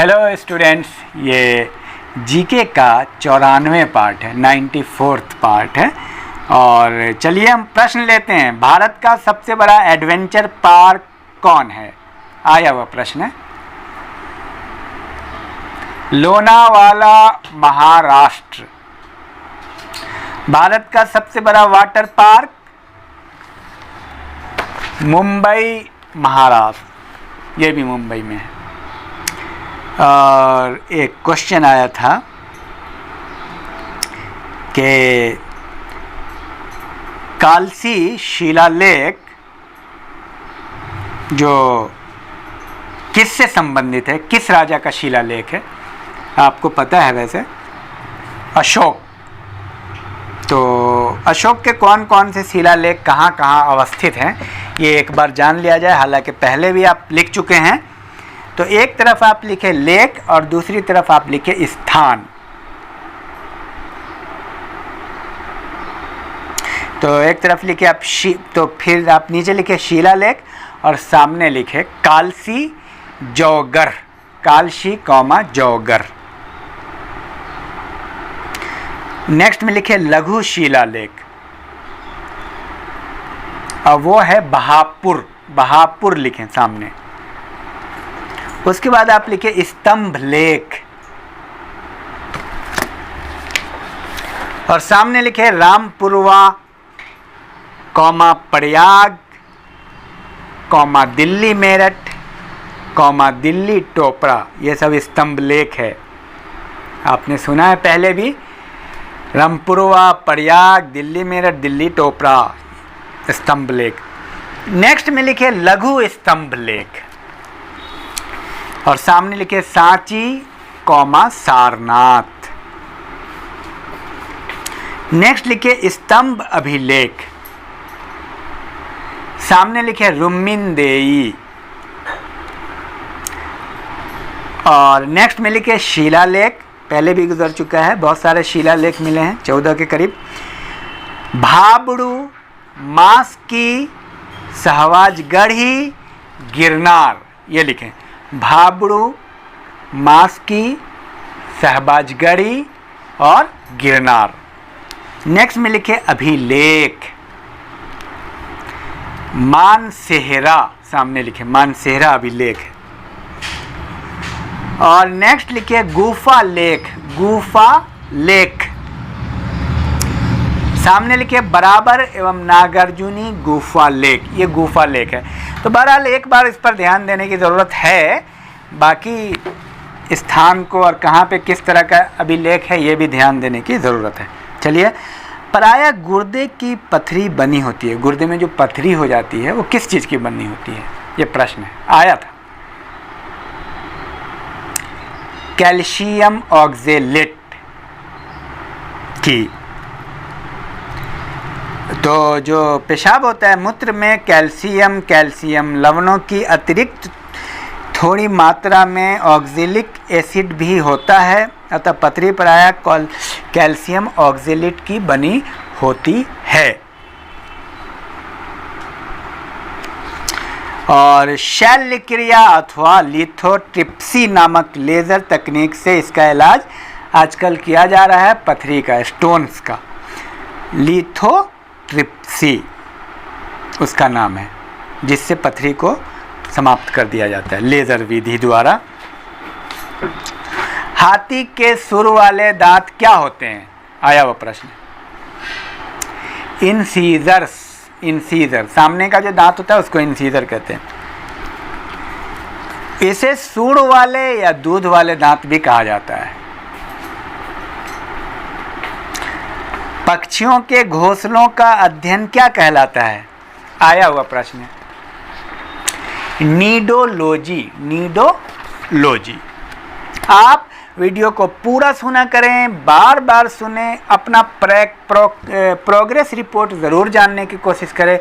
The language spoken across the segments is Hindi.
हेलो स्टूडेंट्स, ये जीके का 94 पार्ट है, 94th पार्ट है। और चलिए हम प्रश्न लेते हैं। भारत का सबसे बड़ा एडवेंचर पार्क कौन है? आया हुआ प्रश्न है। लोनावाला, महाराष्ट्र। भारत का सबसे बड़ा वाटर पार्क मुंबई, महाराष्ट्र। ये भी मुंबई में है। और एक क्वेश्चन आया था कि कालसी शिलालेख जो किससे संबंधित है, किस राजा का शिलालेख है? आपको पता है वैसे, अशोक। तो अशोक के कौन कौन से शिलालेख कहाँ कहाँ अवस्थित हैं, ये एक बार जान लिया जाए। हालांकि पहले भी आप लिख चुके हैं। तो एक तरफ आप लिखे लेख और दूसरी तरफ आप लिखे स्थान। तो एक तरफ लिखे आप तो फिर आप नीचे लिखे शिलालेख और सामने लिखे कालसी जौगर, कालसी कौमा जौगर। नेक्स्ट में लिखे लघु शिलालेख और वो है बहापुर, बहापुर लिखें सामने। उसके बाद आप लिखे स्तंभ लेख और सामने लिखे Rampurwa comma Prayag comma Delhi Meerut comma Delhi Topra. ये सब स्तंभ लेख है, आपने सुना है पहले भी। रामपुरवा, प्रयाग, दिल्ली मेरठ, दिल्ली टोपरा, स्तंभ लेख। नेक्स्ट में लिखे लघु स्तंभ लेख और सामने लिखे सांची कौमा सारनाथ। नेक्स्ट लिखे स्तंभ अभिलेख, सामने लिखे रुम्मिनदेई। और नेक्स्ट में लिखे शिलालेख, पहले भी गुजर चुका है, बहुत सारे शिलालेख मिले हैं, 14 के करीब। भाबड़ू, मास्की, सहवाजगढ़ी, गिरनार, ये लिखें। भाबड़ू, मास्की, सहबाजगढ़ी और गिरनार। नेक्स्ट में लिखे अभिलेख, मानसेहरा, सामने लिखे मानसेहरा अभिलेख। और नेक्स्ट लिखे गुफा लेख, गुफा लेख, सामने लिखे बराबर एवं नागार्जुनी गुफा लेख। ये गुफा लेख है। तो बहरहाल एक बार इस पर ध्यान देने की ज़रूरत है। बाकी स्थान को और कहाँ पे किस तरह का अभिलेख है, ये भी ध्यान देने की ज़रूरत है। चलिए, प्रायः गुर्दे की पथरी बनी होती है। गुर्दे में जो पथरी हो जाती है वो किस चीज़ की बनी होती है, ये प्रश्न है, आया था। कैल्शियम ऑक्जेलेट की। तो जो पेशाब होता है, मूत्र में कैल्शियम लवणों की अतिरिक्त थोड़ी मात्रा में ऑक्जेलिक एसिड भी होता है। अतः पथरी प्रायः कैल्शियम ऑक्जेलेट की बनी होती है। और शल्य क्रिया अथवा लिथोट्रिप्सी नामक लेज़र तकनीक से इसका इलाज आजकल किया जा रहा है, पथरी का, स्टोन्स का। लिथोट्रिप्सी उसका नाम है, जिससे पथरी को समाप्त कर दिया जाता है लेज़र विधि द्वारा। हाथी के सुर वाले दांत क्या होते हैं? आया हुआ प्रश्न। इंसीजर्स, इंसीजर, सामने का जो दांत होता है उसको इंसीजर कहते हैं। इसे सूंड वाले या दूध वाले दांत भी कहा जाता है। पक्षियों के घोंसलों का अध्ययन क्या कहलाता है? आया हुआ प्रश्न है। नीडोलॉजी, नीडोलॉजी। आप वीडियो को पूरा सुना करें, बार बार सुने, अपना प्रोग्रेस रिपोर्ट ज़रूर जानने की कोशिश करें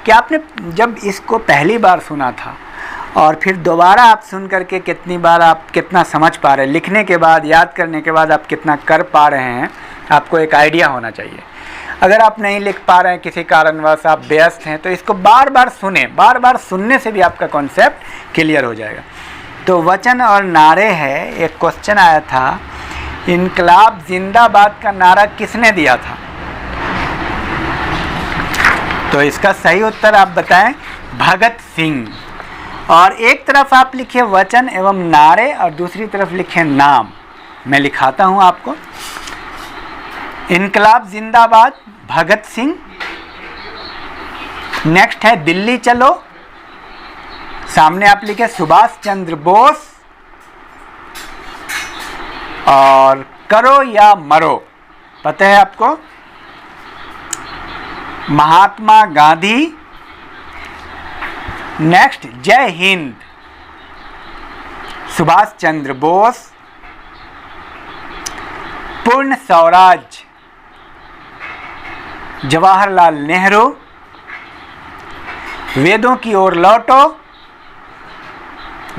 कि आपने जब इसको पहली बार सुना था और फिर दोबारा आप सुन करके कितनी बार आप कितना समझ पा रहे हैं, लिखने के बाद, याद करने के बाद आप कितना कर पा रहे हैं, आपको एक आइडिया होना चाहिए। अगर आप नहीं लिख पा रहे हैं, किसी कारणवश आप व्यस्त हैं, तो इसको बार बार सुने। बार बार सुनने से भी आपका कॉन्सेप्ट क्लियर हो जाएगा। तो वचन और नारे है। एक क्वेश्चन आया था, इनकलाब जिंदाबाद का नारा किसने दिया था? तो इसका सही उत्तर आप बताएं, भगत सिंह। और एक तरफ आप लिखिए वचन एवं नारे और दूसरी तरफ लिखिए नाम। मैं लिखाता हूं आपको, इनकलाब जिंदाबाद भगत सिंह। नेक्स्ट है दिल्ली चलो, सामने आप लिखे सुभाष चंद्र बोस। और करो या मरो, पता है आपको, महात्मा गांधी। नेक्स्ट जय हिंद, सुभाष चंद्र बोस। पूर्ण स्वराज, जवाहरलाल नेहरू। वेदों की ओर लौटो,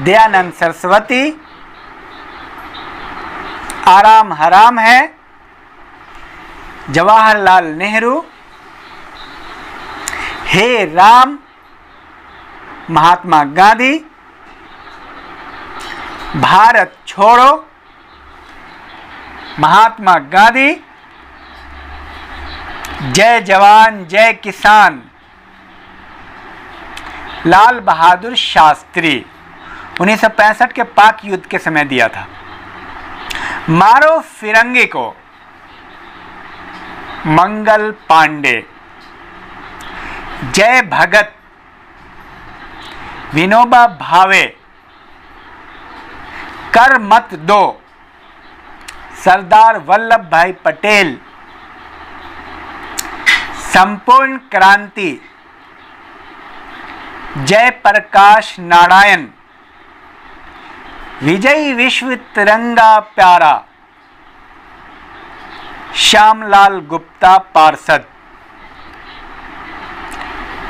दयानंद सरस्वती। आराम हराम है, जवाहरलाल नेहरू। हे राम, महात्मा गांधी। भारत छोड़ो, महात्मा गांधी। जय जवान जय किसान, लाल बहादुर शास्त्री। 1965 के पाक युद्ध के समय दिया था। मारो फिरंगी को, मंगल पांडे। जय भगत, विनोबा भावे। कर मत दो, सरदार वल्लभ भाई पटेल। संपूर्ण क्रांति, जय प्रकाश नारायण। विजयी विश्व तिरंगा प्यारा, श्यामलाल गुप्ता पार्षद।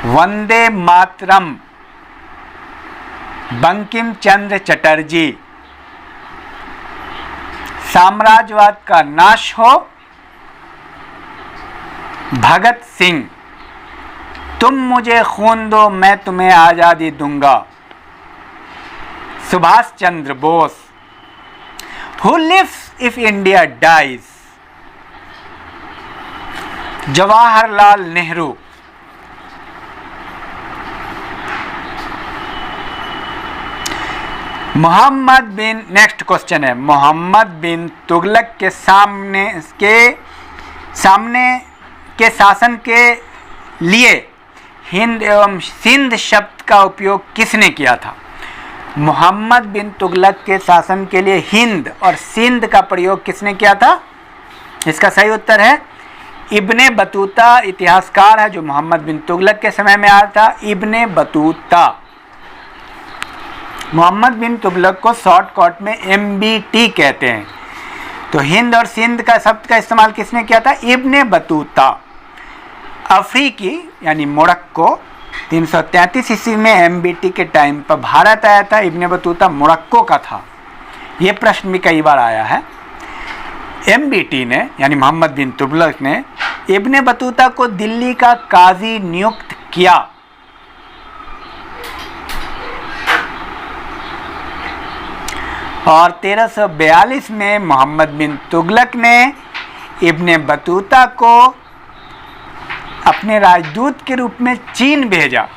वंदे मातरम, बंकिम चंद्र चटर्जी। साम्राज्यवाद का नाश हो, भगत सिंह। तुम मुझे खून दो, मैं तुम्हें आजादी दूंगा, Subhash Chandra Bose. Who lives if India dies, Jawaharlal Nehru. Mohammad Bin, next question है, मोहम्मद बिन तुगलक के सामने के शासन के लिए हिंद एवं सिंध शब्द का उपयोग किसने किया था? मोहम्मद बिन तुगलक के शासन के लिए हिंद और सिंध का प्रयोग किसने किया था? इसका सही उत्तर है इब्ने बतूता। इतिहासकार है जो मोहम्मद बिन तुगलक के समय में आया था, इब्ने बतूता। मोहम्मद बिन तुगलक को शॉर्टकट में MBT कहते हैं। तो हिंद और सिंध का शब्द का इस्तेमाल किसने किया था? Ibn Battuta. अफ्रीकी यानी मोरक्को 333 ईस्वी में MBT के टाइम पर भारत आया था। इब्ने बतूता मोरक्को का था। ये प्रश्न भी कई बार आया है। MBT ने यानी मोहम्मद बिन तुगलक ने इब्ने बतूता को दिल्ली का काजी नियुक्त किया। और 1342 में मोहम्मद बिन तुगलक ने इब्ने बतूता को अपने राजदूत के रूप में चीन भेजा।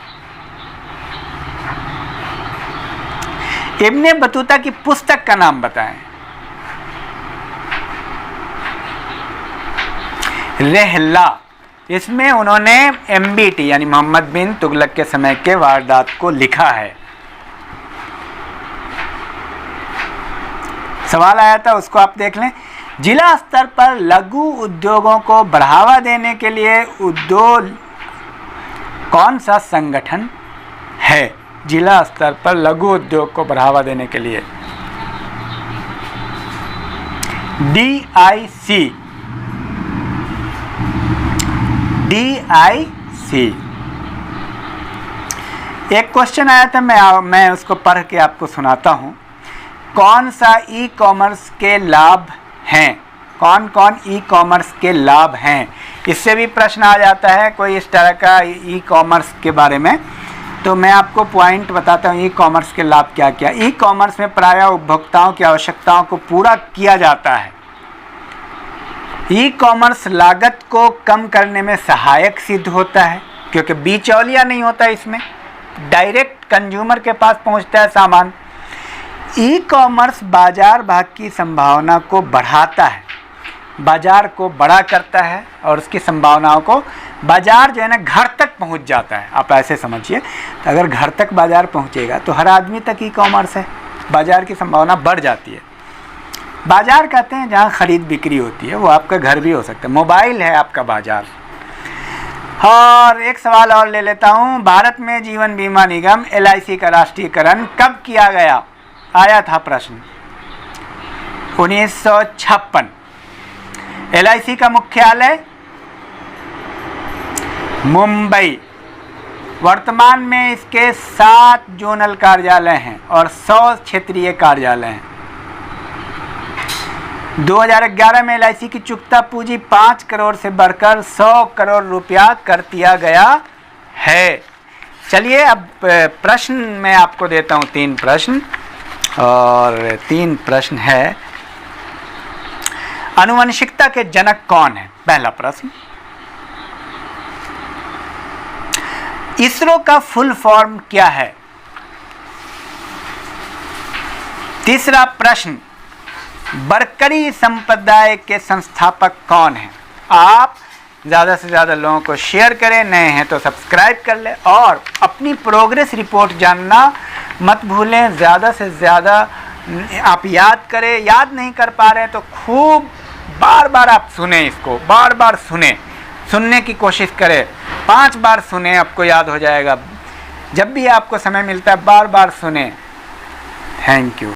इब्ने बतूता की पुस्तक का नाम बताएं। रहला। इसमें उन्होंने MBT यानी मोहम्मद बिन तुगलक के समय के वारदात को लिखा है। सवाल आया था, उसको आप देख लें। जिला स्तर पर लघु उद्योगों को बढ़ावा देने के लिए उद्योग कौन सा संगठन है? जिला स्तर पर लघु उद्योग को बढ़ावा देने के लिए DIC। एक क्वेश्चन आया था, मैं उसको पढ़ के आपको सुनाता हूँ। कौन सा ई-कॉमर्स के लाभ हैं? कौन कौन ई-कॉमर्स के लाभ हैं? इससे भी प्रश्न आ जाता है कोई इस तरह का ई-कॉमर्स के बारे में। तो मैं आपको पॉइंट बताता हूँ ई कॉमर्स के लाभ क्या क्या। ई कॉमर्स में प्रायः उपभोक्ताओं की आवश्यकताओं को पूरा किया जाता है। ई कॉमर्स लागत को कम करने में सहायक सिद्ध होता है क्योंकि बिचौलिया नहीं होता, इसमें डायरेक्ट कंज्यूमर के पास पहुंचता है सामान। ई कॉमर्स बाजार भाग की संभावना को बढ़ाता है, बाजार को बड़ा करता है और उसकी संभावनाओं को, बाजार जो है ना घर तक पहुंच जाता है। आप ऐसे समझिए, तो अगर घर तक बाजार पहुंचेगा तो हर आदमी तक ई कॉमर्स है, बाजार की संभावना बढ़ जाती है। बाजार कहते हैं जहां खरीद बिक्री होती है, वो आपका घर भी हो सकता है, मोबाइल है आपका बाजार। और एक सवाल और ले लेता हूं, भारत में जीवन बीमा निगम LIC का राष्ट्रीयकरण कब किया गया? आया था प्रश्न 1956। LIC का मुख्यालय मुंबई। वर्तमान में इसके 7 जोनल कार्यालय हैं और 100 क्षेत्रीय कार्यालय हैं। 2011 में LIC की चुकता पूंजी 5 करोड़ से बढ़कर 100 करोड़ रुपया कर दिया गया है। चलिए अब प्रश्न मैं आपको देता हूं 3 प्रश्न, और 3 प्रश्न है, आनुवंशिकता के जनक कौन है? पहला प्रश्न। इसरो का फुल फॉर्म क्या है? तीसरा प्रश्न, बरकरी संप्रदाय के संस्थापक कौन हैं? आप ज़्यादा से ज़्यादा लोगों को शेयर करें, नए हैं तो सब्सक्राइब कर लें और अपनी प्रोग्रेस रिपोर्ट जानना मत भूलें। ज़्यादा से ज़्यादा आप याद करें, याद नहीं कर पा रहे हैं तो खूब बार बार आप सुने, इसको बार बार सुनने की कोशिश करें। 5 बार सुने, आपको याद हो जाएगा। जब भी आपको समय मिलता है बार बार सुने। Thank you.